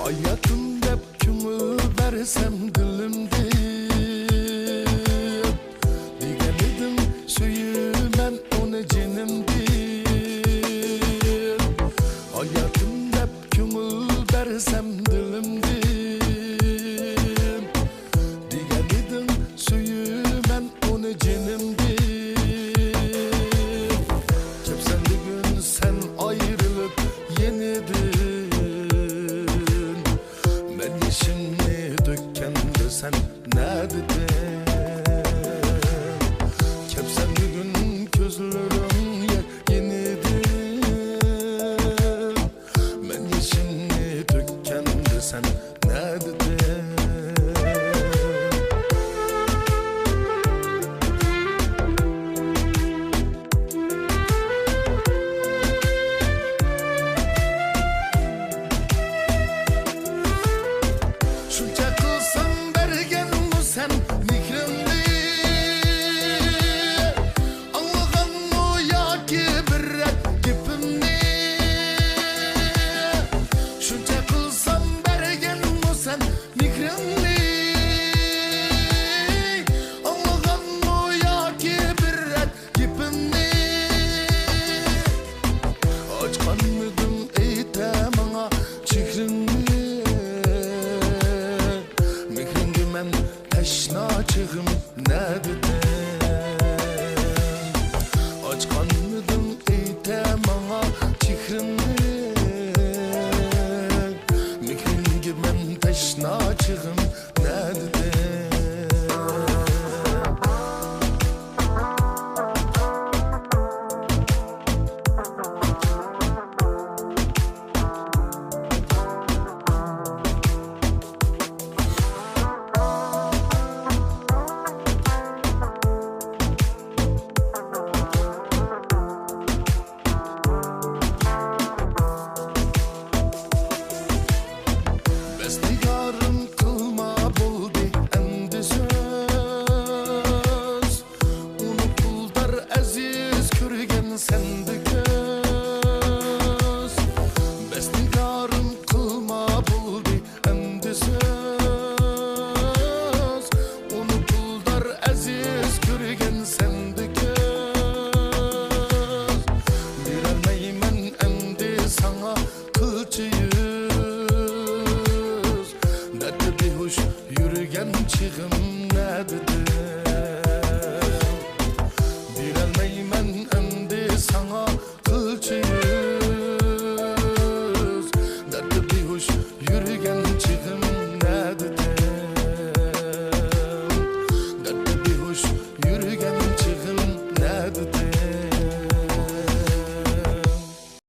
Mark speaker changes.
Speaker 1: Hayatım dep köngül bersem dilimde Digen edim söyümen onu cenimde Hayatım dep köngül bersem dilimde Digen edim söyümen onu cenimde Kepsen bugün sen ayrılıp yenidin Yeşilini dökkende sen ne dedin? Kepsen bir gün gözlerim yenidin Ben yeşilini dökkende sen ne dedin? Sen mihrimli Anlagan mı ya ki bir gipimni Şunca kılsam bergen mi sen mihrimli Anlagan mı ya ki bir gipimni Açkan mıdım eytem ana çihrimni Mihrimli men Teşna çığım ne dedin? Açkan mıdım eytem ana çihrimni Mihrin gibi teşna çığım ne dedin? Bestigarım kılma buldu endi söz Unutuldar aziz körgen sendi göz Bestigarım kılma buldu endi söz Unutuldar aziz körgen sendi göz Direlmeymen endi sana kılçıyı Yürügen çığım